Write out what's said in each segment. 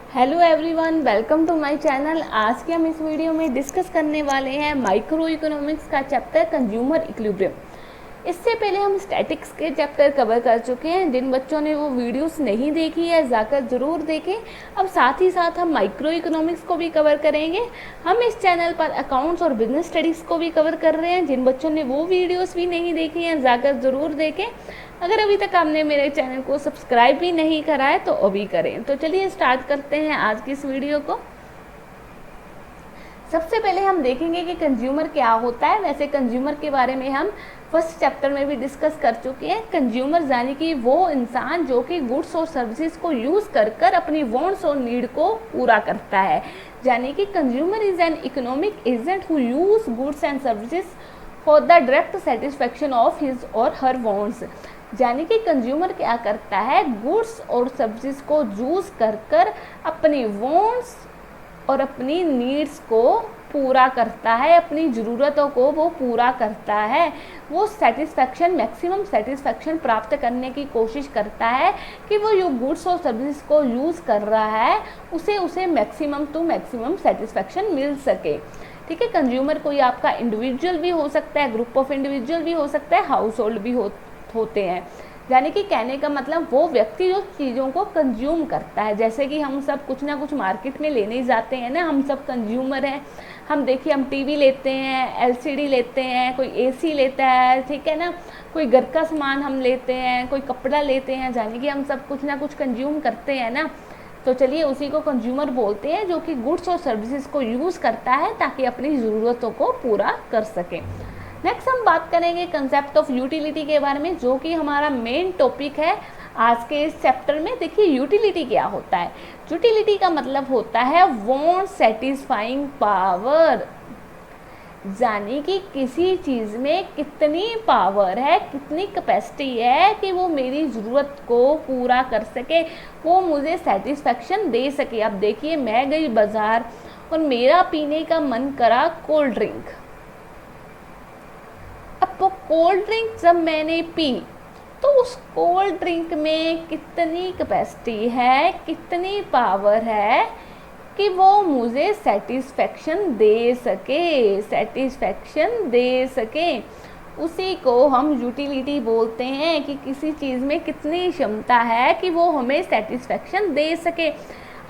Hello everyone, welcome to my channel. आज के हम इस वीडियो में डिस्कस करने वाले हैं माइक्रो इकोनॉमिक्स का चैप्टर कंज्यूमर इक्विलिब्रियम। इससे पहले हम स्टैटिक्स के चैप्टर कवर कर चुके हैं। जिन बच्चों ने वो वीडियोस नहीं देखी है जाकर ज़रूर देखें। अब साथ ही साथ हम माइक्रो इकोनॉमिक्स को भी कवर करेंगे। हम इस चैनल पर अकाउंट्स और बिजनेस स्टडीज़ को भी कवर कर रहे हैं। जिन बच्चों ने वो वीडियोस भी नहीं देखी हैं जाकर ज़रूर देखें। अगर अभी तक आपने मेरे चैनल को सब्सक्राइब भी नहीं करा है तो अभी करें। तो चलिए स्टार्ट करते हैं आज की इस वीडियो को। सबसे पहले हम देखेंगे कि कंज्यूमर क्या होता है। वैसे कंज्यूमर के बारे में हम फर्स्ट चैप्टर में भी डिस्कस कर चुके हैं। कंज्यूमर यानी कि वो इंसान जो कि गुड्स और सर्विसेज को यूज़ कर कर अपनी वांट्स और नीड को पूरा करता है। यानी कि consumer is an economic agent who use goods and services for the direct satisfaction of his और हर वांट्स। यानी कि कंज्यूमर क्या करता है, गुड्स और सर्विसेज को यूज़ कर कर अपनी वांट्स और अपनी नीड्स को पूरा करता है, अपनी ज़रूरतों को वो पूरा करता है। वो सेटिस्फेक्शन, मैक्सिमम सेटिस्फेक्शन प्राप्त करने की कोशिश करता है कि वो जो गुड्स और सर्विसेज को यूज़ कर रहा है उसे मैक्सिमम टू मैक्सिमम सेटिस्फेक्शन मिल सके। ठीक है, कंज्यूमर कोई आपका इंडिविजुअल भी हो सकता है, ग्रुप ऑफ इंडिविजुअल भी हो सकता है, हाउस होल्ड भी होते हैं। यानी कि कहने का मतलब वो व्यक्ति जो चीज़ों को कंज्यूम करता है। जैसे कि हम सब कुछ ना कुछ मार्केट में लेने जाते हैं ना, हम सब कंज्यूमर हैं। हम देखिए, हम टीवी लेते हैं, एलसीडी लेते हैं, कोई एसी लेता है, ठीक है ना, कोई घर का सामान हम लेते हैं, कोई कपड़ा लेते हैं। यानी कि हम सब कुछ ना कुछ कंज्यूम करते हैं ना। तो चलिए उसी को कंज्यूमर बोलते हैं, जो कि गुड्स और सर्विसेज को यूज़ करता है ताकि अपनी ज़रूरतों को पूरा कर सके। नेक्स्ट हम बात करेंगे कंसेप्ट ऑफ यूटिलिटी के बारे में, जो कि हमारा मेन टॉपिक है आज के इस चैप्टर में। देखिए यूटिलिटी क्या होता है। यूटिलिटी का मतलब होता है वांट सेटिस्फाइंग पावर। यानी कि किसी चीज़ में कितनी पावर है, कितनी कैपेसिटी है कि वो मेरी ज़रूरत को पूरा कर सके, वो मुझे सेटिस्फेक्शन दे सके। अब देखिए, मैं गई बाज़ार और मेरा पीने का मन करा कोल्ड ड्रिंक। अब वो कोल्ड ड्रिंक जब मैंने पी तो उस कोल्ड ड्रिंक में कितनी कैपेसिटी है, कितनी पावर है कि वो मुझे सेटिस्फेक्शन दे सके। उसी को हम यूटिलिटी बोलते हैं कि किसी चीज़ में कितनी क्षमता है कि वो हमें सेटिस्फेक्शन दे सके।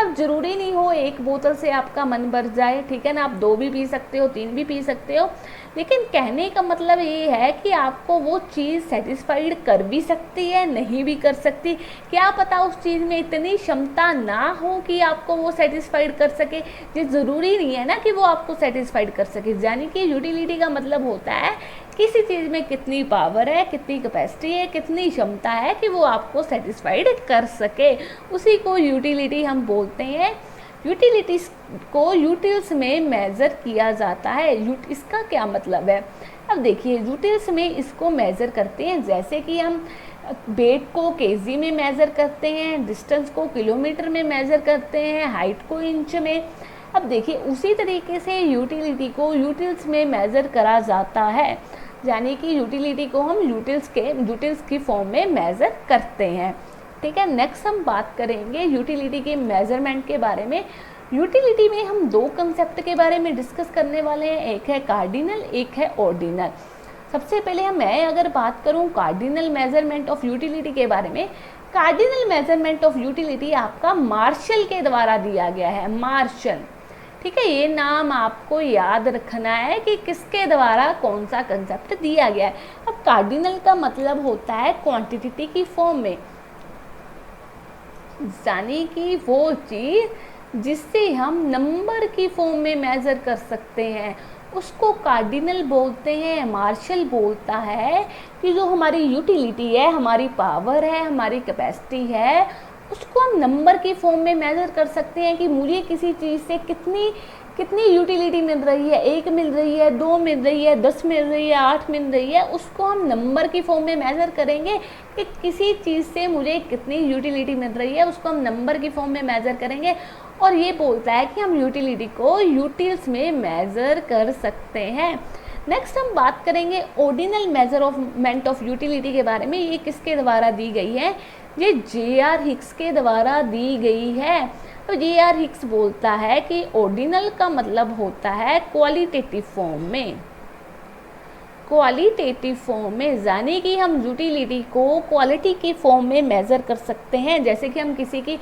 अब ज़रूरी नहीं हो एक बोतल से आपका मन भर जाए, ठीक है ना, आप 2 भी पी सकते हो, 3 भी पी सकते हो। लेकिन कहने का मतलब ये है कि आपको वो चीज़ सेटिस्फाइड कर भी सकती है, नहीं भी कर सकती। क्या पता उस चीज़ में इतनी क्षमता ना हो कि आपको वो सेटिस्फाइड कर सके। ये ज़रूरी नहीं है ना कि वो आपको सेटिस्फाइड कर सके। यानी कि यूटिलिटी का मतलब होता है किसी चीज़ में कितनी पावर है, कितनी कैपेसिटी है, कितनी क्षमता है कि वो आपको सेटिस्फाइड कर सके। उसी को यूटिलिटी हम बोलते हैं। यूटिलिटीज़ को यूटिल्स में मेज़र किया जाता है। इसका क्या मतलब है, अब देखिए, यूटिल्स में इसको मेज़र करते हैं। जैसे कि हम वेट को केजी में मेज़र करते हैं, डिस्टेंस को किलोमीटर में मेज़र करते हैं, हाइट को इंच में। अब देखिए, उसी तरीके से यूटिलिटी को यूटिल्स में मेज़र करा जाता है। यानी कि यूटिलिटी को हम यूटिल्स की फॉर्म में मेज़र करते हैं। ठीक है, नेक्स्ट हम बात करेंगे यूटिलिटी के मेजरमेंट के बारे में। यूटिलिटी में हम 2 कंसेप्ट के बारे में डिस्कस करने वाले हैं, एक है कार्डिनल, एक है ऑर्डिनल। सबसे पहले मैं अगर बात करूं कार्डिनल मेजरमेंट ऑफ यूटिलिटी के बारे में, कार्डिनल मेजरमेंट ऑफ यूटिलिटी आपका मार्शल के द्वारा दिया गया है। मार्शल, ठीक है, ये नाम आपको याद रखना है कि किसके द्वारा कौन सा कंसेप्ट दिया गया है। अब कार्डिनल का मतलब होता है क्वांटिटी की फॉर्म में, यानी कि वो चीज़ जिससे हम नंबर की फॉर्म में मेज़र कर सकते हैं उसको कार्डिनल बोलते हैं। मार्शल बोलता है कि जो हमारी यूटिलिटी है, हमारी पावर है, हमारी कैपेसिटी है, उसको हम नंबर की फॉर्म में मेज़र कर सकते हैं कि मुझे किसी चीज़ से कितनी यूटिलिटी मिल रही है। 1 मिल रही है, 2 मिल रही है, 10 मिल रही है, 8 मिल रही है। उसको हम नंबर की फॉर्म में मेज़र करेंगे कि किसी चीज़ से मुझे कितनी यूटिलिटी मिल रही है, उसको हम नंबर की फॉर्म में मेज़र करेंगे। और ये बोलता है कि हम यूटिलिटी को यूटिल्स में मेज़र कर सकते हैं। नेक्स्ट हम बात करेंगे ऑर्डिनल मेजरमेंट ऑफ यूटिलिटी के बारे में। ये किसके द्वारा दी गई है, ये J.R. हिक्स के द्वारा दी गई है। तो J.R. हिक्स बोलता है कि ऑर्डिनल का मतलब होता है क्वालिटेटिव फॉर्म में, क्वालिटेटिव फॉर्म में, यानी कि हम यूटिलिटी को क्वालिटी के फॉर्म में मेज़र कर सकते हैं। जैसे कि हम किसी की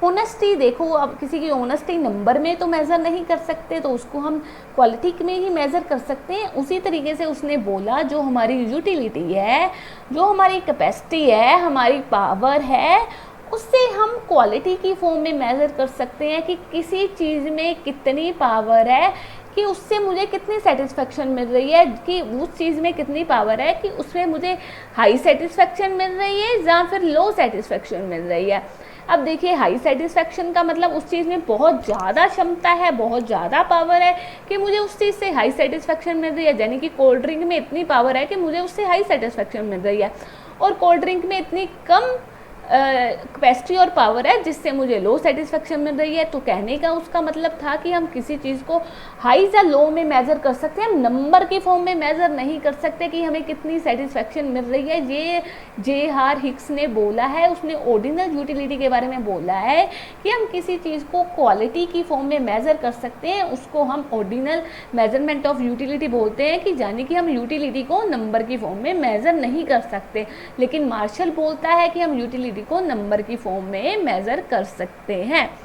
ऑनेस्टी, देखो अब किसी की ऑनेस्टी नंबर में तो मेज़र नहीं कर सकते, तो उसको हम क्वालिटी में ही मेज़र कर सकते हैं। उसी तरीके से उसने बोला जो हमारी यूटिलिटी है, जो हमारी कैपेसिटी है, हमारी पावर है, उससे हम क्वालिटी की फॉर्म में मेज़र कर सकते हैं कि किसी चीज़ में कितनी पावर है, कि उससे मुझे कितनी सेटिस्फेक्शन मिल रही है, कि उस चीज़ में कितनी पावर है कि उसमें मुझे हाई सेटिस्फेक्शन मिल रही है या फिर लो सेटिस्फेक्शन मिल रही है। अब देखिए, हाई सेटिस्फेक्शन का मतलब उस चीज़ में बहुत ज़्यादा क्षमता है, बहुत ज़्यादा पावर है कि मुझे उस चीज़ से हाई सेटिस्फेक्शन मिल रही है। यानी कि कोल्ड ड्रिंक में इतनी पावर है कि मुझे उससे हाई सेटिस्फेक्शन मिल रही है, और कोल्ड ड्रिंक में इतनी कम कैपेसिटी और पावर है जिससे मुझे लो सेटिस्फेक्शन मिल रही है। तो कहने का उसका मतलब था कि हम किसी चीज़ को हाई या लो में मेज़र कर सकते हैं, हम नंबर की फॉर्म में मेज़र नहीं कर सकते कि हमें कितनी सेटिस्फेक्शन मिल रही है। ये J.R. हिक्स ने बोला है, उसने ऑर्डिनल यूटिलिटी के बारे में बोला है कि हम किसी चीज़ को क्वालिटी की फॉर्म में मेज़र कर सकते हैं, उसको हम ऑर्डिनल मेजरमेंट ऑफ यूटिलिटी बोलते हैं, कि यानी कि हम यूटिलिटी को नंबर की फॉर्म में मेज़र नहीं कर सकते। लेकिन मार्शल बोलता है कि हम यूटिलिटी को नंबर की फॉर्म में मेज़र कर सकते हैं।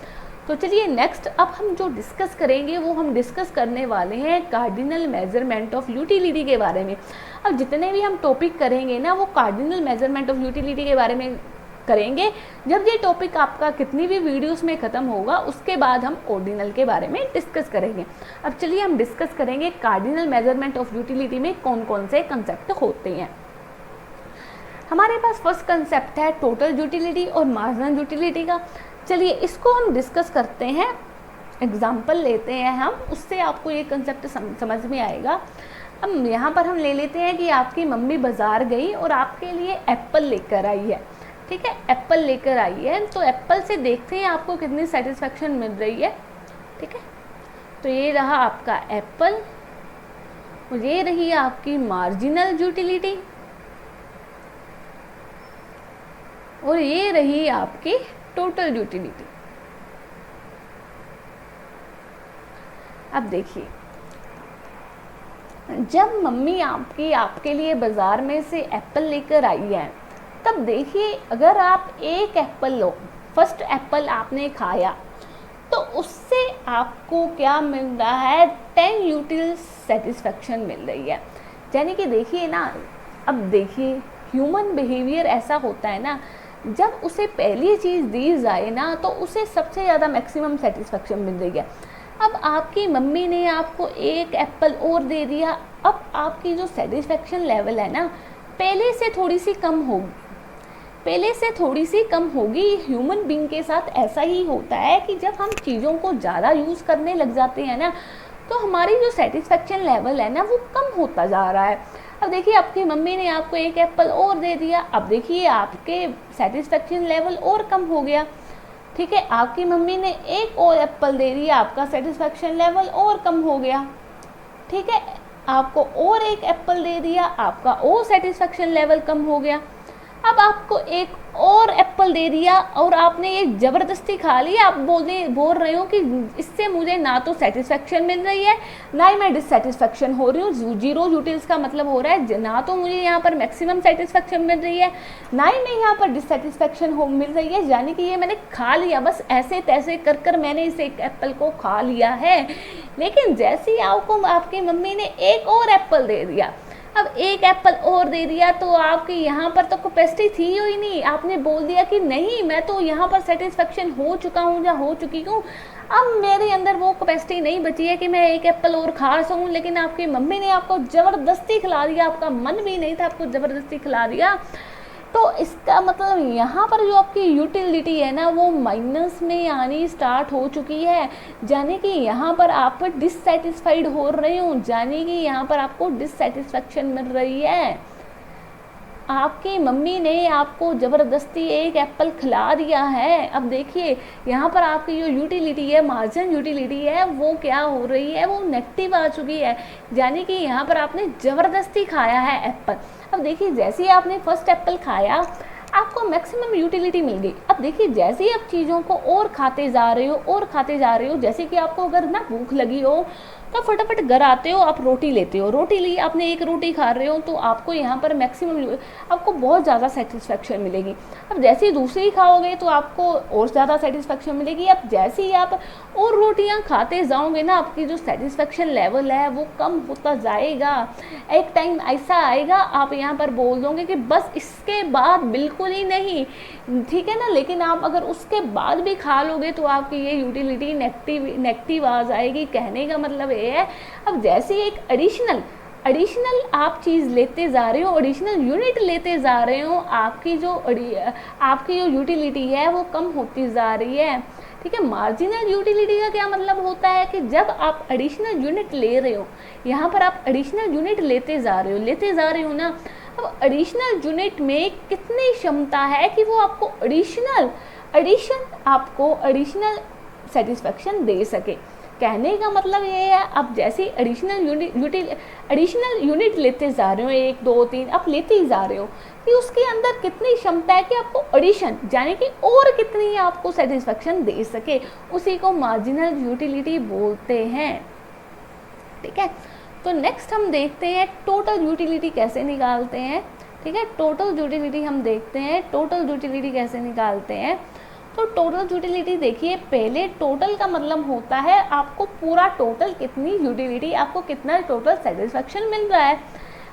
तो चलिए नेक्स्ट अब हम जो डिस्कस करेंगे वो हम डिस्कस करने वाले हैं कार्डिनल मेजरमेंट ऑफ यूटिलिटी के बारे में। अब जितने भी हम टॉपिक करेंगे ना, वो कार्डिनल मेजरमेंट ऑफ यूटिलिटी के बारे में करेंगे। जब ये टॉपिक आपका कितनी भी वीडियोस में ख़त्म होगा, उसके बाद हम ऑर्डिनल के बारे में डिस्कस करेंगे। अब चलिए हम डिस्कस करेंगे कार्डिनल मेजरमेंट ऑफ यूटिलिटी में कौन कौन से कंसेप्ट होते हैं। हमारे पास फर्स्ट कंसेप्ट है टोटल यूटिलिटी और मार्जिनल यूटिलिटी का। चलिए इसको हम डिस्कस करते हैं, एग्जाम्पल लेते हैं हम, उससे आपको ये कंसेप्ट समझ में आएगा। अब यहाँ पर हम ले लेते हैं कि आपकी मम्मी बाज़ार गई और आपके लिए एप्पल लेकर आई है। ठीक है, एप्पल लेकर आई है, तो एप्पल से देखते हैं आपको कितनी सेटिस्फेक्शन मिल रही है। ठीक है, तो ये रहा आपका एप्पल, और ये रही आपकी मार्जिनल यूटिलिटी, और ये रही आपकी टोटल यूटिलिटी। अब देखिए, जब मम्मी आपके लिए बाज़ार में से एप्पल लेकर आई है, तब देखिए अगर आप एक एप्पल लो, फर्स्ट एप्पल आपने खाया, तो उससे आपको क्या मिल रहा है, 10 यूटिल सेटिस्फेक्शन मिल रही है। यानी कि देखिए ना, अब देखिए ह्यूमन बिहेवियर ऐसा होता है ना, जब उसे पहली चीज़ दी जाए ना, तो उसे सबसे ज़्यादा मैक्सिमम सेटिस्फेक्शन मिल रही है। अब आपकी मम्मी ने आपको एक एप्पल और दे दिया, अब आपकी जो सेटिस्फेक्शन लेवल है ना, पहले से थोड़ी सी कम होगी। ह्यूमन बीइंग के साथ ऐसा ही होता है कि जब हम चीज़ों को ज़्यादा यूज़ करने लग जाते हैं ना, तो हमारी जो सेटिस्फेक्शन लेवल है ना, वो कम होता जा रहा है। अब देखिए आपकी मम्मी ने आपको एक एप्पल और दे दिया, अब देखिए आपके सेटिस्फेक्शन लेवल और कम हो गया। ठीक है, आपकी मम्मी ने एक और एप्पल दे दिया, आपका सेटिस्फेक्शन लेवल और कम हो गया। ठीक है, आपको और एक एप्पल दे दिया, आपका और सेटिस्फेक्शन लेवल कम हो गया। अब आपको एक और एप्पल दे दिया और आपने ये ज़बरदस्ती खा लिया। आप बोल रहे हो कि इससे मुझे ना तो सेटिस्फेक्शन मिल रही है, ना ही मैं डिससेटिस्फेक्शन हो रही हूँ। जीरो यूटिल्स का मतलब हो रहा है ना तो मुझे यहाँ पर मैक्सिमम सेटिस्फेक्शन मिल रही है, ना ही मैं यहाँ पर डिससेटिस्फेक्शन मिल रही है। यानी कि ये मैंने खा लिया, बस ऐसे तैसे कर मैंने इस एक एप्पल को खा लिया है। लेकिन जैसे ही आपको आपकी मम्मी ने एक और एप्पल दे दिया, अब एक एप्पल और दे दिया, तो आपकी यहाँ पर तो कैपेसिटी थी ही नहीं। आपने बोल दिया कि नहीं, मैं तो यहाँ पर सेटिस्फेक्शन हो चुका हूँ या हो चुकी हूँ, अब मेरे अंदर वो कैपेसिटी नहीं बची है कि मैं एक एप्पल और खा सकूँ। लेकिन आपकी मम्मी ने आपको ज़बरदस्ती खिला दिया, आपका मन भी नहीं था, आपको ज़बरदस्ती खिला दिया। तो इसका मतलब यहाँ पर जो आपकी यूटिलिटी है ना, वो माइनस में आनी स्टार्ट हो चुकी है। यानी कि यहाँ पर आप डिससेटिस्फाइड हो रहे हो, यानी कि यहाँ पर आपको डिससेटिस्फेक्शन मिल रही है। आपकी मम्मी ने आपको ज़बरदस्ती एक एप्पल खिला दिया है। अब देखिए यहाँ पर आपकी जो यूटिलिटी है, मार्जिन यूटिलिटी है, वो क्या हो रही है, वो नेगेटिव आ चुकी है। यानी कि यहाँ पर आपने ज़बरदस्ती खाया है एप्पल। अब देखिए जैसे ही आपने फर्स्ट एप्पल खाया, आपको मैक्सिमम यूटिलिटी मिल गई। अब देखिए जैसे ही आप चीज़ों को और खाते जा रहे हो और खाते जा रहे हो, जैसे कि आपको अगर ना भूख लगी हो तो फटाफट घर आते हो, आप रोटी लेते हो, रोटी ली आपने, एक रोटी खा रहे हो तो आपको यहाँ पर मैक्सिमम आपको बहुत ज़्यादा सेटिस्फेक्शन मिलेगी। अब जैसे ही दूसरी खाओगे तो आपको और ज़्यादा सेटिस्फेक्शन मिलेगी। अब जैसे ही आप और रोटियाँ खाते जाओगे ना, आपकी जो सेटिस्फेक्शन लेवल है वो कम होता जाएगा। एक टाइम ऐसा आएगा आप यहाँ पर बोल दोगे कि बस इसके बाद बिल्कुल ही नहीं, ठीक है ना। लेकिन आप अगर उसके बाद भी खा लोगे तो आपकी ये यूटिलिटी नेगेटिव आ जाएगी। कहने का मतलब ये है, अब जैसे एक एडिशनल आप चीज़ लेते जा रहे हो, एडिशनल यूनिट लेते जा रहे हो, आपकी जो यूटिलिटी है वो कम होती जा रही है, ठीक है। मार्जिनल यूटिलिटी का क्या मतलब होता है कि जब आप एडिशनल यूनिट ले रहे हो, यहाँ पर आप एडिशनल यूनिट लेते जा रहे हो ना, अब एडिशनल यूनिट में कितनी क्षमता है कि वो आपको एडिशनल सेटिस्फेक्शन दे सके। कहने का मतलब ये है, अब जैसे एडिशनल यूनिट लेते जा रहे हो, 1 2 3 आप लेते ही जा रहे हो कि उसके अंदर कितनी क्षमता है कि आपको एडिशन यानी कि और कितनी आपको सेटिस्फेक्शन दे सके, उसी को मार्जिनल यूटिलिटी बोलते हैं, ठीक है। तो नेक्स्ट हम देखते हैं टोटल यूटिलिटी कैसे निकालते हैं, ठीक है। टोटल यूटिलिटी हम देखते हैं, टोटल यूटिलिटी कैसे निकालते हैं। तो टोटल यूटिलिटी देखिए, पहले टोटल का मतलब होता है आपको पूरा टोटल कितनी यूटिलिटी, आपको कितना टोटल सेटिस्फेक्शन मिल रहा है।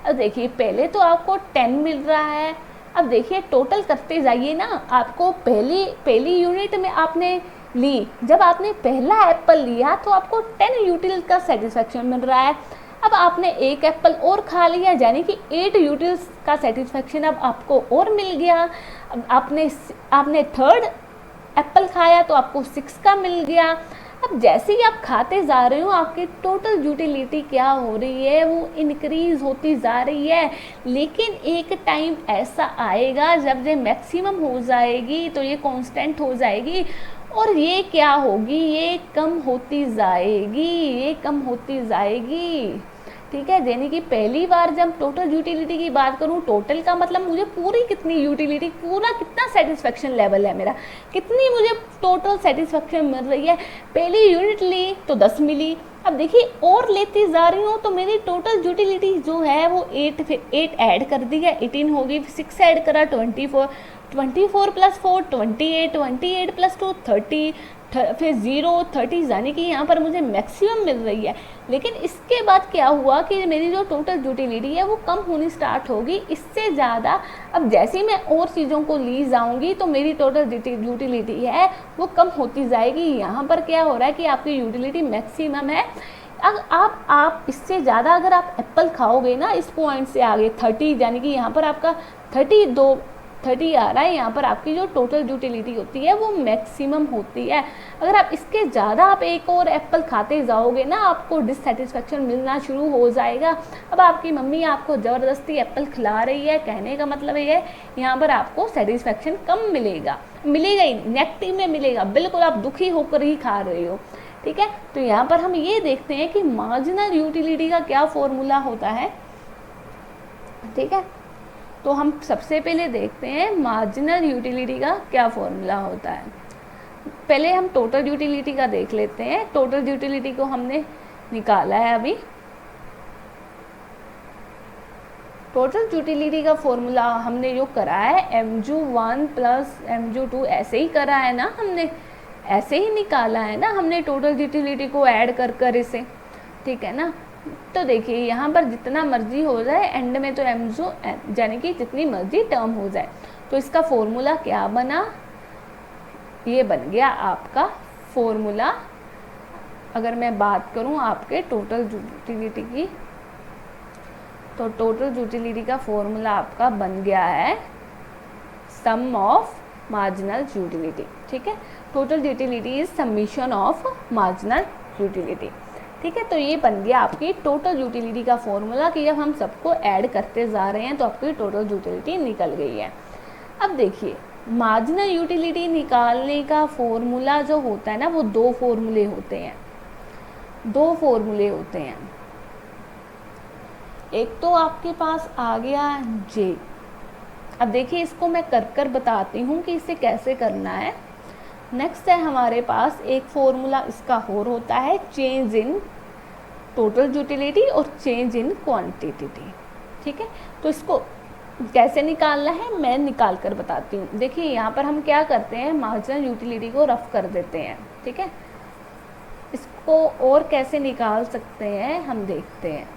अब देखिए पहले तो आपको 10 मिल रहा है। अब देखिए टोटल करते जाइए ना, आपको पहली यूनिट में आपने ली, जब आपने पहला एप्पल लिया तो आपको 10 यूटिल का सेटिस्फेक्शन मिल रहा है। अब आपने एक एप्पल और खा लिया यानी कि 8 यूटिल्स का सेटिस्फेक्शन अब आपको और मिल गया। अब आपने थर्ड एप्पल खाया तो आपको 6 का मिल गया। अब जैसे ही आप खाते जा रहे हो आपकी टोटल यूटिलिटी क्या हो रही है, वो इंक्रीज होती जा रही है। लेकिन एक टाइम ऐसा आएगा जब ये मैक्सिमम हो जाएगी तो ये कांस्टेंट हो जाएगी और ये क्या होगी, ये कम होती जाएगी, ठीक है। यानी कि पहली बार जब टोटल यूटिलिटी की बात करूं, टोटल का मतलब मुझे पूरी कितनी यूटिलिटी, पूरा कितना सेटिस्फेक्शन लेवल है मेरा, कितनी मुझे टोटल सेटिस्फेक्शन मिल रही है। पहली यूनिट ली तो 10 मिली। अब देखिए और लेती जा रही हूँ तो मेरी टोटल यूटिलिटी जो है वो 8 ऐड कर दी है, 18 होगी, 6 ऐड करा 24 प्लस 4 28 प्लस 2 30, फिर 0 30 यानी कि यहाँ पर मुझे मैक्सिमम मिल रही है। लेकिन इसके बाद क्या हुआ कि मेरी जो टोटल यूटिलिटी है वो कम होनी स्टार्ट होगी, इससे ज़्यादा। अब जैसे ही मैं और चीज़ों को ली जाऊँगी तो मेरी टोटल यूटिलिटी है वो कम होती जाएगी। यहाँ पर क्या हो रहा है कि आपकी यूटिलिटी मैक्सिमम है। आप इससे ज़्यादा अगर आप एप्पल खाओगे ना, इस पॉइंट से आगे 30 यानी कि यहाँ पर आपका 30 आ रहा है, यहाँ पर आपकी जो टोटल यूटिलिटी होती है वो मैक्सिमम होती है। अगर आप इसके ज़्यादा आप एक और एप्पल खाते जाओगे ना, आपको डिससेटिस्फेक्शन मिलना शुरू हो जाएगा। अब आपकी मम्मी आपको ज़बरदस्ती एप्पल खिला रही है, कहने का मतलब ये है यहाँ पर आपको सेटिस्फेक्शन कम मिलेगा ही, नेगेटिव में मिलेगा, बिल्कुल आप दुखी होकर ही खा रहे हो, ठीक है। तो यहाँ पर हम ये देखते हैं कि मार्जिनल यूटिलिटी का क्या फॉर्मूला होता है, ठीक है। तो हम सबसे पहले देखते हैं मार्जिनल यूटिलिटी का क्या फॉर्मूला होता है। पहले हम टोटल यूटिलिटी का देख लेते हैं। टोटल यूटिलिटी को हमने निकाला है अभी। टोटल यूटिलिटी का फॉर्मूला हमने जो करा है mju1 प्लस mju2 ऐसे ही करा है ना, हमने ऐसे ही निकाला है ना हमने टोटल यूटिलिटी को ऐड कर इसे, ठीक है ना। तो देखिए यहाँ पर जितना मर्जी हो जाए एंड में तो mju यानी कि जितनी मर्जी टर्म हो जाए, तो इसका फॉर्मूला क्या बना, ये बन गया आपका फॉर्मूला। अगर मैं बात करूँ आपके टोटल यूटिलिटी की, तो टोटल यूटिलिटी का फॉर्मूला आपका बन गया है सम ऑफ मार्जिनल यूटिलिटी, ठीक है। Total utility is summation of marginal utility, ठीक है। तो ये बन गया आपकी टोटल यूटिलिटी का फॉर्मूला कि जब हम सबको ऐड करते जा रहे हैं तो आपकी टोटल यूटिलिटी निकल गई है। अब देखिए मार्जिनल यूटिलिटी निकालने का फॉर्मूला जो होता है ना, वो दो फॉर्मूले होते हैं। एक तो आपके पास आ गया J, अब देखिए इसको मैं कर कर बताती हूँ कि इसे कैसे करना है। नेक्स्ट है हमारे पास एक फॉर्मूला इसका और होता है चेंज इन टोटल यूटिलिटी और चेंज इन क्वांटिटी। ठीक है, तो इसको कैसे निकालना है मैं निकाल कर बताती हूँ। देखिए यहाँ पर हम क्या करते हैं, मार्जिनल यूटिलिटी को रफ कर देते हैं। ठीक है, इसको और कैसे निकाल सकते हैं हम देखते हैं।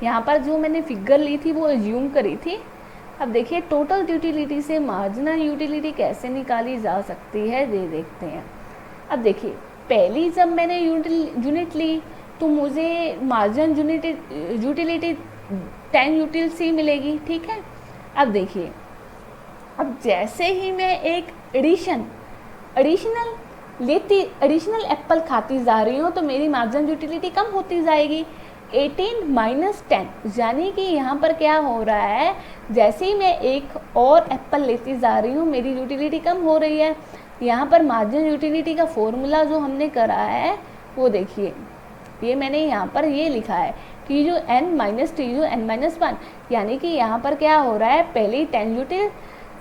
यहाँ पर जो मैंने फिगर ली थी वो एज्यूम करी थी। अब देखिए टोटल यूटिलिटी से मार्जिनल यूटिलिटी कैसे निकाली जा सकती है ये देखते हैं। अब देखिए पहली जब मैंने यूनिट ली तो मुझे मार्जिनल यूटिलिटी 10 यूटिल मिलेगी। ठीक है, अब देखिए अब जैसे ही मैं एक एडिशनल एप्पल खाती जा रही हूँ तो मेरी मार्जिनल यूटिलिटी कम होती जाएगी। 18 माइनस 10 यानी कि यहाँ पर क्या हो रहा है, जैसे ही मैं एक और एप्पल लेती जा रही हूँ मेरी यूटिलिटी कम हो रही है। यहाँ पर मार्जिनल यूटिलिटी का फॉर्मूला जो हमने करा है वो देखिए, ये मैंने यहाँ पर ये लिखा है टी जो एन माइनस टी जो एन माइनस 1, यानी कि यहाँ पर क्या हो रहा है, पहले 10 यूटिल,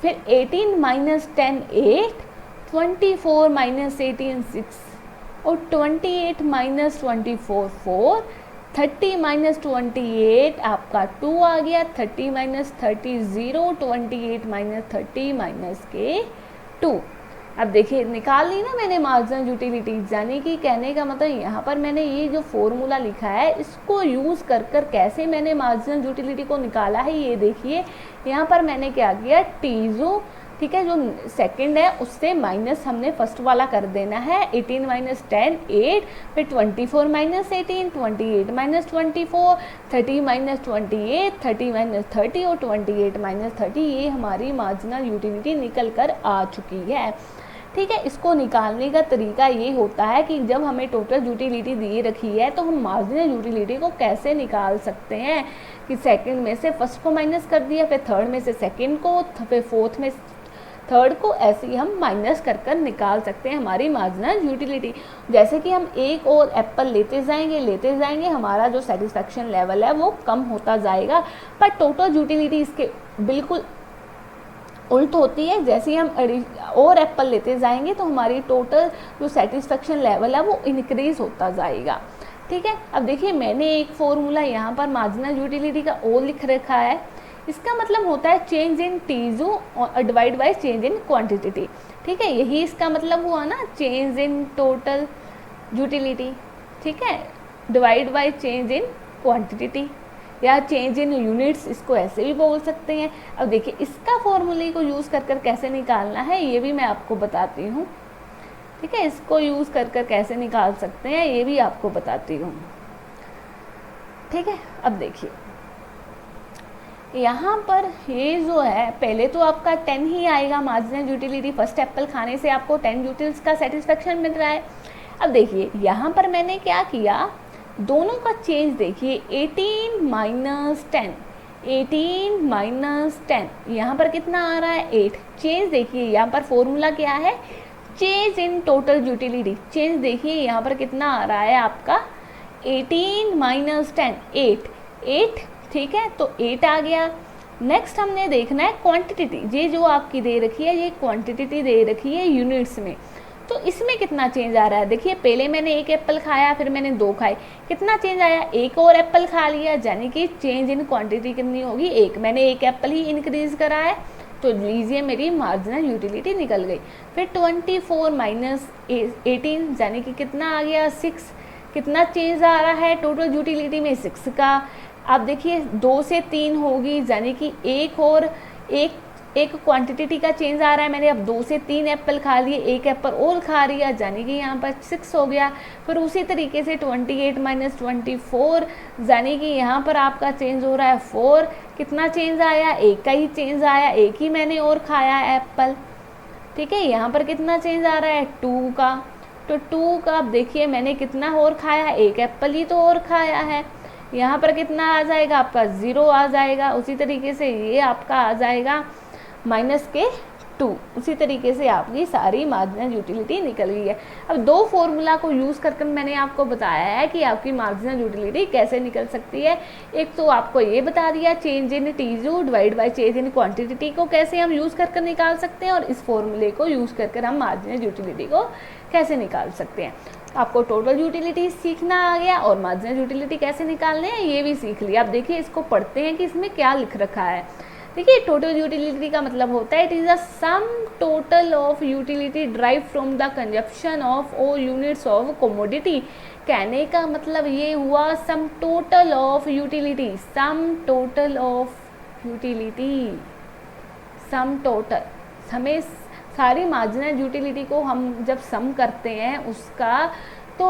फिर 18 माइनस 10 8, 24 माइनस 18 6 और 28 माइनस 24 4, 30 माइनस 28 आपका 2 आ गया, 30 माइनस 30 0, 28 माइनस 30 माइनस के 2। अब देखिए निकाल ली ना मैंने मार्जिनल यूटिलिटी, यानी कि कहने का मतलब यहाँ पर मैंने ये जो फॉर्मूला लिखा है इसको यूज़ कर कर कैसे मैंने मार्जिनल यूटिलिटी को निकाला है ये देखिए। यहाँ पर मैंने क्या किया, टी जो ठीक है जो सेकंड है उससे माइनस हमने फर्स्ट वाला कर देना है। 18 माइनस 10 8, फिर 24 माइनस 18, 28 माइनस 24, 30 माइनस 28, 30 माइनस 30 और 28 माइनस 30, ये हमारी मार्जिनल यूटिलिटी निकल कर आ चुकी है। ठीक है, इसको निकालने का तरीका ये होता है कि जब हमें टोटल यूटिलिटी दी रखी है तो हम मार्जिनल यूटिलिटी को कैसे निकाल सकते हैं कि सेकंड में से फर्स्ट को माइनस कर दिया, फिर थर्ड में से सेकंड को, फिर फोर्थ में थर्ड को, ऐसे ही हम माइनस कर कर निकाल सकते हैं हमारी मार्जिनल यूटिलिटी। जैसे कि हम एक और एप्पल लेते जाएंगे हमारा जो सेटिस्फैक्शन लेवल है वो कम होता जाएगा, पर टोटल यूटिलिटी इसके बिल्कुल उल्ट होती है। जैसे ही हम और एप्पल लेते जाएंगे तो हमारी टोटल जो सेटिस्फैक्शन लेवल है वो इंक्रीज होता जाएगा। ठीक है, अब देखिए मैंने एक फॉर्मूला यहाँ पर मार्जिनल यूटिलिटी का और लिख रखा है, इसका मतलब होता है चेंज इन टीजू divide by change in quantity. ठीक है, यही इसका मतलब हुआ ना, चेंज इन टोटल यूटिलिटी, ठीक है, divide by change in quantity या चेंज इन यूनिट्स, इसको ऐसे भी बोल सकते हैं। अब देखिए इसका फॉर्मूले को यूज़ कर कर कैसे निकालना है ये भी मैं आपको बताती हूँ। ठीक है, इसको यूज़ कर कर कैसे निकाल सकते हैं ये भी आपको बताती हूँ। ठीक है, अब देखिए यहाँ पर ये जो है पहले तो आपका 10 ही आएगा मार्जिनल यूटिलिटी, फर्स्ट एप्पल खाने से आपको 10 यूटिल्स का सेटिस्फेक्शन मिल रहा है। अब देखिए यहाँ पर मैंने क्या किया, दोनों का चेंज देखिए, 18 माइनस 10, 18 माइनस 10, यहाँ पर कितना आ रहा है 8। चेंज देखिए यहाँ पर फॉर्मूला क्या है, change in total utility. Change देखिए यहाँ पर कितना आ रहा है आपका 18 माइनस 10 8। ठीक है, तो 8 आ गया। नेक्स्ट हमने देखना है क्वांटिटी, ये जो आपकी दे रखी है ये क्वांटिटी दे रखी है यूनिट्स में, तो इसमें कितना चेंज आ रहा है। देखिए पहले मैंने एक एप्पल खाया, फिर मैंने 2 खाए, कितना चेंज आया, एक और एप्पल खा लिया, यानी कि चेंज इन क्वांटिटी कितनी होगी 1। मैंने एक एप्पल ही इंक्रीज करा है, तो लीजिए मेरी मार्जिनल यूटिलिटी निकल गई। फिर 24 माइनस 18 यानी कि कितना आ गया 6। कितना चेंज आ रहा है टोटल यूटिलिटी में 6 का। अब देखिए 2 से 3 होगी, यानी कि एक क्वांटिटी का चेंज आ रहा है। मैंने अब 2 से 3 एप्पल खा लिए, एक एप्पल और खा लिया, यानी कि यहाँ पर 6 हो गया। फिर उसी तरीके से 28 माइनस 24, यानी कि यहाँ पर आपका चेंज हो रहा है 4। कितना चेंज आया, एक का ही चेंज आया, एक ही मैंने और खाया एप्पल। ठीक है, यहाँ पर कितना चेंज आ रहा है 2 का, तो 2 का अब देखिए मैंने कितना और खाया, एक एप्पल ही तो और खाया है। यहाँ पर कितना आ जाएगा आपका 0 आ जाएगा। उसी तरीके से ये आपका आ जाएगा माइनस के 2। उसी तरीके से आपकी सारी मार्जिनल यूटिलिटी निकल गई है। अब दो फॉर्मूला को यूज़ करके मैंने आपको बताया है कि आपकी मार्जिनल यूटिलिटी कैसे निकल सकती है। एक तो आपको ये बता दिया चेंज इन टीजू divide by change in quantity को कैसे हम यूज़ करके निकाल सकते हैं, और इस फॉर्मूले को यूज़ करके हम मार्जिनल यूटिलिटी को कैसे निकाल सकते हैं। आपको टोटल यूटिलिटी सीखना आ गया और मार्जिनल यूटिलिटी कैसे निकालने हैं ये भी सीख लिया। अब देखिए इसको पढ़ते हैं कि इसमें क्या लिख रखा है। देखिए टोटल यूटिलिटी का मतलब होता है it is a sum total of utility drive from the consumption of all units of commodity. कहने का मतलब ये हुआ sum total of utility, sum total of utility, sum total. हमें सारी मार्जिनल यूटिलिटी को हम जब सम करते हैं उसका, तो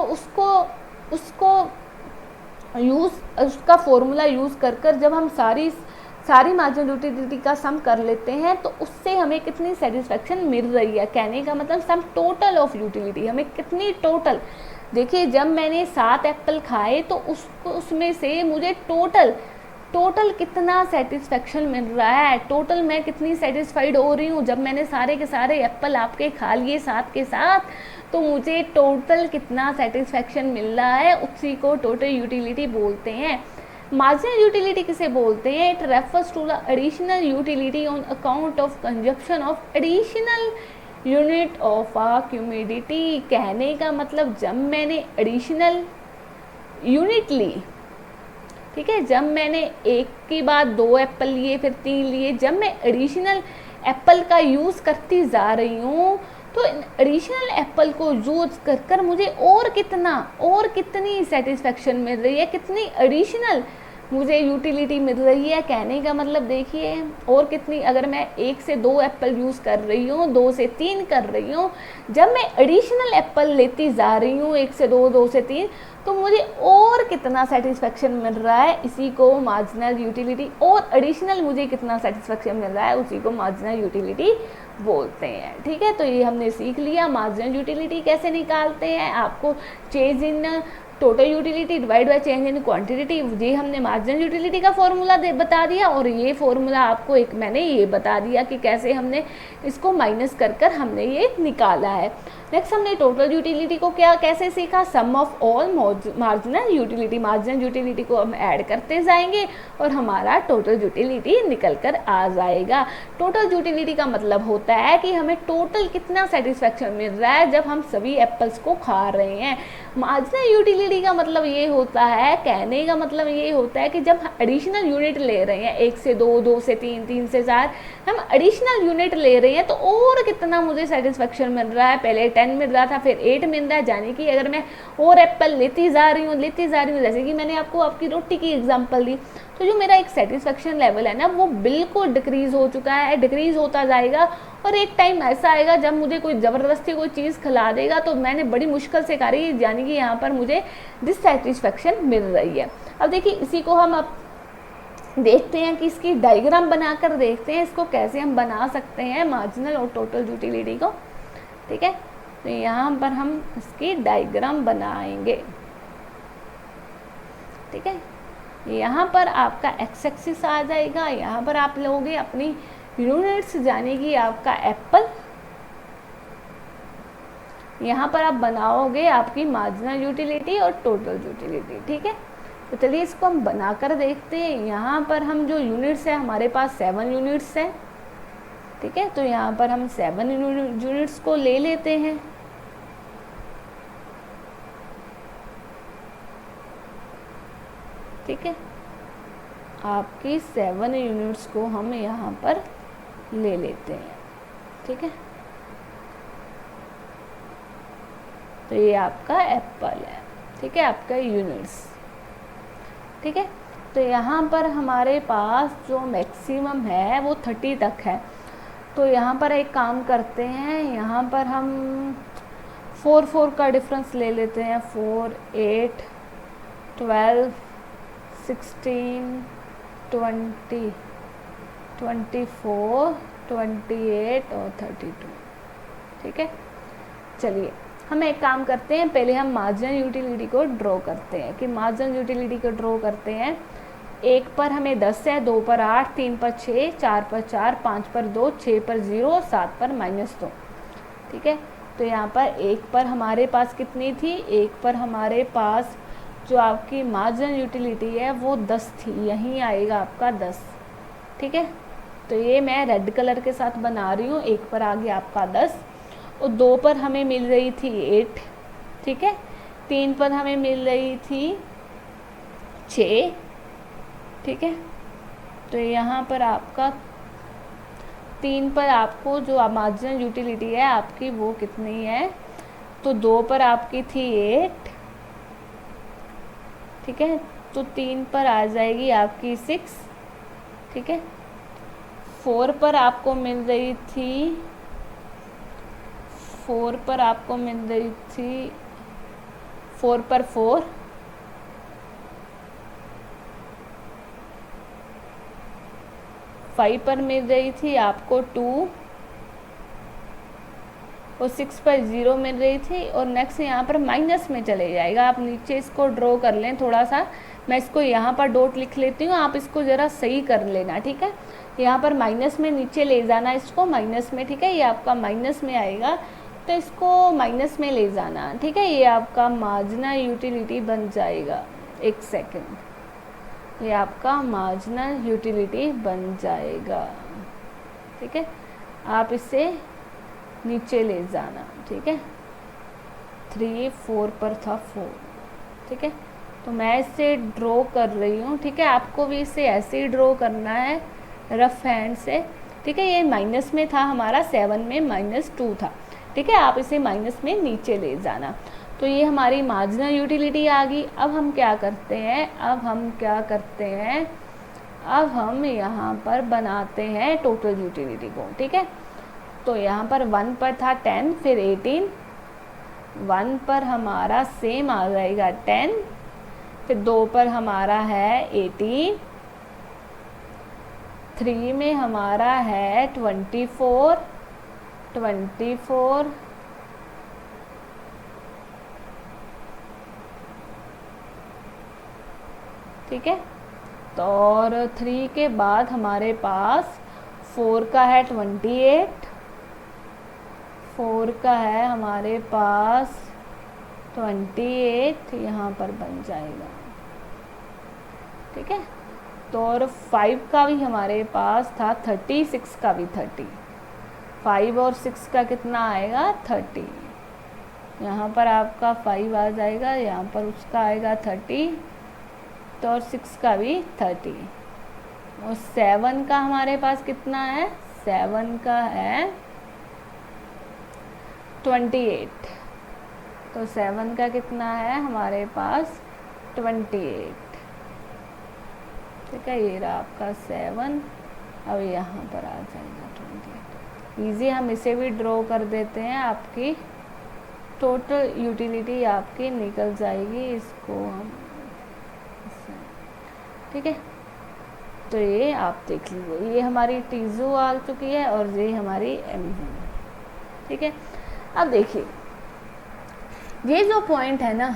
उसका फॉर्मूला यूज़ कर जब हम सारी मार्जिनल यूटिलिटी का सम कर लेते हैं तो उससे हमें कितनी सेटिस्फेक्शन मिल रही है। कहने का मतलब सम टोटल ऑफ यूटिलिटी, हमें कितनी टोटल। देखिए जब मैंने 7 एप्पल खाए तो उसमें से मुझे टोटल कितना सेटिस्फेक्शन मिल रहा है, टोटल मैं कितनी सेटिस्फाइड हो रही हूँ। जब मैंने सारे के सारे एप्पल आपके खा लिए साथ के साथ, तो मुझे टोटल कितना सेटिस्फेक्शन मिल रहा है, उसी को टोटल यूटिलिटी बोलते हैं। मार्जिनल यूटिलिटी किसे बोलते हैं? It refers to the additional utility on account of consumption of additional unit of a commodity. कहने का मतलब जब मैंने एडिशनल यूनिट ली, ठीक है, जब मैंने एक के बाद 2 एप्पल लिए फिर 3 लिए, जब मैं एडिशनल एप्पल का यूज़ करती जा रही हूँ तो एडिशनल एप्पल को यूज़ कर मुझे और कितनी सेटिस्फेक्शन मिल रही है, कितनी एडिशनल मुझे यूटिलिटी मिल रही है। कहने का मतलब देखिए और कितनी, अगर मैं 1 से 2 एप्पल यूज़ कर रही हूँ, 2 से 3 कर रही हूँ, जब मैं एडिशनल एप्पल लेती जा रही हूँ 1 से 2, 2 से 3, तो मुझे और कितना सेटिस्फेक्शन मिल रहा है, इसी को मार्जिनल यूटिलिटी, और एडिशनल मुझे कितना सेटिस्फेक्शन मिल रहा है उसी को मार्जिनल यूटिलिटी बोलते हैं। ठीक है, तो ये हमने सीख लिया मार्जिनल यूटिलिटी कैसे निकालते हैं। आपको change in total utility divide by change in quantity, ये हमने मार्जिनल यूटिलिटी का फॉर्मूला बता दिया, और ये फॉर्मूला आपको मैंने ये बता दिया कि कैसे हमने इसको माइनस कर हमने ये निकाला है। नेक्स्ट हमने टोटल यूटिलिटी को कैसे सीखा, सम ऑफ ऑल मार्जिनल यूटिलिटी को हम ऐड करते जाएंगे और हमारा टोटल यूटिलिटी निकल कर आ जाएगा। टोटल यूटिलिटी का मतलब होता है कि हमें टोटल कितना सेटिस्फेक्शन मिल रहा है जब हम सभी एप्पल्स को खा रहे हैं। मार्जिनल यूटिलिटी का मतलब ये होता है, कहने का मतलब ये होता है कि जब एडिशनल यूनिट ले रहे हैं 1 से 2, 2 से 3, 3 से 4, हम एडिशनल यूनिट ले रहे हैं तो और कितना मुझे सेटिस्फेक्शन मिल रहा है। पहले 10 मिल रहा था फिर 8 मिल रहा है, यानी कि अगर मैं और एप्पल लेती जा रही हूँ, जैसे कि मैंने आपको आपकी रोटी की एग्जांपल दी, तो जो मेरा एक सेटिस्फेक्शन लेवल है ना वो बिल्कुल डिक्रीज़ हो चुका है, डिक्रीज़ होता जाएगा। और एक टाइम ऐसा आएगा जब मुझे कोई ज़बरदस्ती कोई चीज़ खिला देगा तो मैंने बड़ी मुश्किल से करी, यानी कि यहाँ पर मुझे डिससेटिस्फेक्शन मिल रही है। अब देखिए इसी को हम अब देखते हैं कि इसकी डायग्राम बनाकर देखते हैं इसको कैसे हम बना सकते हैं मार्जिनल और टोटल यूटिलिटी को। ठीक है, तो यहाँ पर हम इसकी डायग्राम बनाएंगे। ठीक है, यहाँ पर आपका एक्स एक्सिस आ जाएगा, यहाँ पर आप लोगे अपनी यूनिट्स, यानी कि आपका एप्पल, यहाँ पर आप बनाओगे आपकी मार्जिनल यूटिलिटी और टोटल यूटिलिटी। ठीक है, तो चलिए इसको हम बनाकर देखते हैं। यहाँ पर हम जो यूनिट्स है हमारे पास 7 यूनिट्स हैं। ठीक है, तो यहाँ पर हम 7 यूनिट्स को ले लेते हैं। ठीक है, आपकी 7 यूनिट्स को हम यहाँ पर ले लेते हैं। ठीक है, तो ये आपका एप्पल है। ठीक है, आपका यूनिट्स। ठीक है, तो यहाँ पर हमारे पास जो मैक्सिमम है वो 30 तक है। तो यहाँ पर एक काम करते हैं, यहाँ पर हम 4 का डिफरेंस ले लेते हैं। 4, 8, 12, 16, 20, 24, 28 और 32। ठीक है, चलिए हम एक काम करते हैं, पहले हम मार्जिनल यूटिलिटी को ड्रॉ करते हैं। कि मार्जिनल यूटिलिटी को ड्रॉ करते हैं 1 पर हमें 10 है, 2 पर 8, 3 पर 6, 4 पर 4, 5 पर 2, 6 पर 0, 7 पर -2। ठीक है, तो यहाँ पर 1 पर हमारे पास कितनी थी, 1 पर हमारे पास जो आपकी मार्जिनल यूटिलिटी है वो 10 थी, यहीं आएगा आपका 10। ठीक है, तो ये मैं रेड कलर के साथ बना रही हूँ। 1 पर आ गया आपका 10 और 2 पर हमें मिल रही थी 8। ठीक है, 3 पर हमें मिल रही थी 6। ठीक है, तो यहाँ पर आपका 3 पर आपको जो मार्जिनल यूटिलिटी है आपकी वो कितनी है, तो 2 पर आपकी थी 8। ठीक है, तो 3 पर आ जाएगी आपकी 6। ठीक है, 4 पर आपको मिल रही थी 4 पर आपको मिल रही थी 4 पर 4। 5 पर मिल रही थी आपको 2 और 6 पर 0 मिल रही थी। और नेक्स्ट यहाँ पर माइनस में चले जाएगा। आप नीचे इसको ड्रॉ कर लें थोड़ा सा, मैं इसको यहाँ पर डॉट लिख लेती हूँ, आप इसको ज़रा सही कर लेना। ठीक है, यहाँ पर माइनस में नीचे ले जाना इसको माइनस में। ठीक है, ये आपका माइनस में आएगा तो इसको माइनस में ले जाना। ठीक है, ये आपका मार्जिनल यूटिलिटी बन जाएगा। एक सेकेंड, ये आपका मार्जिनल यूटिलिटी बन जाएगा। ठीक है, आप इसे नीचे ले जाना। ठीक है, 3 4 पर था 4। ठीक है, तो मैं इसे ड्रॉ कर रही हूँ। ठीक है, आपको भी इसे ऐसे ही ड्रॉ करना है रफ हैंड से। ठीक है, ये माइनस में था हमारा, 7 में -2 था। ठीक है, आप इसे माइनस में नीचे ले जाना। तो ये हमारी मार्जिनल यूटिलिटी आ गई। अब हम क्या करते हैं, अब हम यहाँ पर बनाते हैं टोटल यूटिलिटी को। ठीक है, तो यहाँ पर 1 पर था 10, फिर 18, 1 पर हमारा सेम आ जाएगा 10, फिर 2 पर हमारा है 18, 3 में हमारा है 24, ठीक है, तो और 3 के बाद हमारे पास 4 का है 28, 4 का है हमारे पास 28, यहाँ पर बन जाएगा। ठीक है, तो और 5 का भी हमारे पास था 30, 6 का भी 30, 5 और 6 का कितना आएगा 30। यहाँ पर आपका 5 आ जाएगा, यहाँ पर उसका आएगा 30, तो और 6 का भी 30। और 7 का हमारे पास कितना है, 7 का है 28, तो 7 का कितना है हमारे पास 28। ठीक है, ये रहा आपका 7, अब यहाँ पर आ जाएगा 28। ईजी, हम इसे भी ड्रॉ कर देते हैं, आपकी टोटल यूटिलिटी आपकी निकल जाएगी। इसको हम, ठीक है, तो ये आप देख लीजिए, ये हमारी टीजू आ चुकी है और ये हमारी एमजू। ठीक है, अब देखिए ये जो पॉइंट है ना,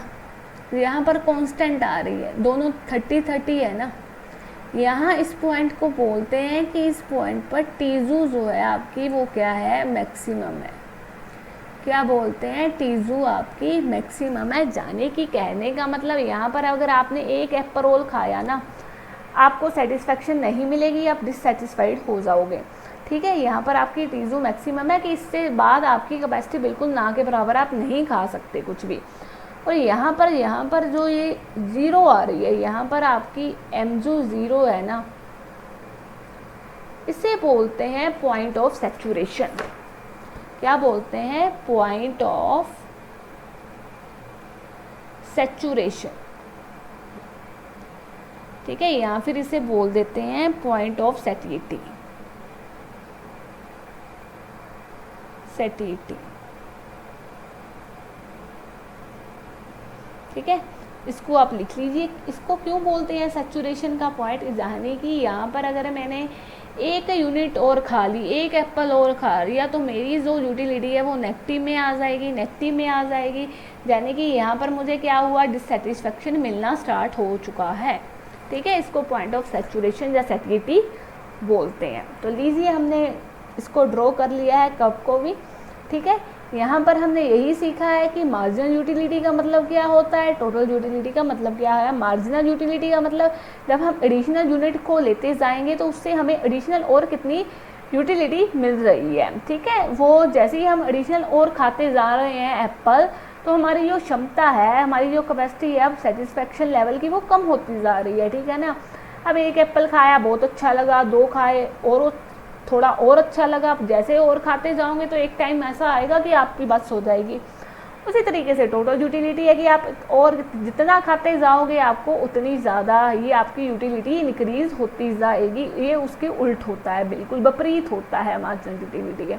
यहाँ पर कांस्टेंट आ रही है, दोनों 30-30 है ना, यहाँ इस पॉइंट को बोलते हैं कि इस पॉइंट पर टीजू जो है आपकी वो क्या है, मैक्सिमम है। क्या बोलते हैं, टीजू आपकी मैक्सिमम है। जाने की कहने का मतलब यहाँ पर अगर आपने एक एप्पल रोल खाया ना, आपको सेटिस्फेक्शन नहीं मिलेगी, आप डिससेटिस्फाइड हो जाओगे। ठीक है, यहाँ पर आपकी टीजू मैक्सिमम है कि इससे बाद आपकी कैपेसिटी बिल्कुल ना के बराबर, आप नहीं खा सकते कुछ भी। और यहाँ पर जो ये 0 आ रही है, यहाँ पर आपकी एमजू 0 है ना, इसे बोलते हैं पॉइंट ऑफ सैचुरेशन। क्या बोलते हैं, पॉइंट ऑफ सैचुरेशन। ठीक है, या फिर इसे बोल देते हैं पॉइंट ऑफ सैटिएटी। ठीक है, इसको आप लिख लीजिए। इसको क्यों बोलते हैं सैचुरेशन का पॉइंट, यानी कि यहाँ पर अगर मैंने एक यूनिट और खा ली, एक एप्पल और खा लिया, तो मेरी जो यूटिलिटी है वो नेगेटिव में आ जाएगी, यानी कि यहाँ पर मुझे क्या हुआ, डिससेटिस्फेक्शन मिलना स्टार्ट हो चुका है। ठीक है, इसको पॉइंट ऑफ सैचुरेशन या सैचुरेटी बोलते हैं। तो लीजिए हमने इसको ड्रॉ कर लिया है कर्व को भी, ठीक है। यहाँ पर हमने यही सीखा है कि मार्जिनल यूटिलिटी का मतलब क्या होता है, टोटल यूटिलिटी का मतलब क्या है। मार्जिनल यूटिलिटी का मतलब जब हम एडिशनल यूनिट को लेते जाएंगे तो उससे हमें एडिशनल और कितनी यूटिलिटी मिल रही है, ठीक है। वो जैसे ही हम एडिशनल और खाते जा रहे हैं एप्पल, तो हमारी जो क्षमता है, हमारी जो कैपेसिटी है अब सेटिस्फेक्शन लेवल की, वो कम होती जा रही है, ठीक है ना। अब एक एप्पल खाया बहुत अच्छा लगा, 2 खाए और थोड़ा और अच्छा लगा, अब जैसे और खाते जाओगे तो एक टाइम ऐसा आएगा कि आपकी बस हो जाएगी। उसी तरीके से टोटल यूटिलिटी है कि आप और जितना खाते जाओगे आपको उतनी ज़्यादा ये आपकी यूटिलिटी इंक्रीज होती जाएगी। ये उसके उल्ट होता है, बिल्कुल विपरीत होता है मार्जिनल यूटिलिटी के।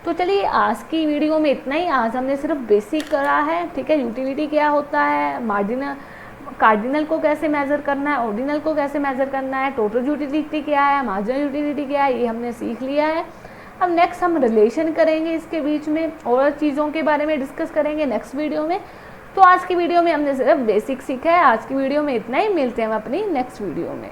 तो चलिए आज की वीडियो में इतना ही। आज हमने सिर्फ बेसिक करा है, ठीक है। यूटिलिटी क्या होता है, मार्जिनल कार्डिनल को कैसे मेज़र करना है, ऑर्डिनल को कैसे मेज़र करना है, टोटल यूटिलिटी क्या है, मार्जिनल यूटिलिटी क्या है, ये हमने सीख लिया है। अब नेक्स्ट हम रिलेशन करेंगे इसके बीच में, और चीज़ों के बारे में डिस्कस करेंगे नेक्स्ट वीडियो में। तो आज की वीडियो में हमने सिर्फ बेसिक सीखा है। आज की वीडियो में इतना ही, मिलते हैं हम अपनी नेक्स्ट वीडियो में।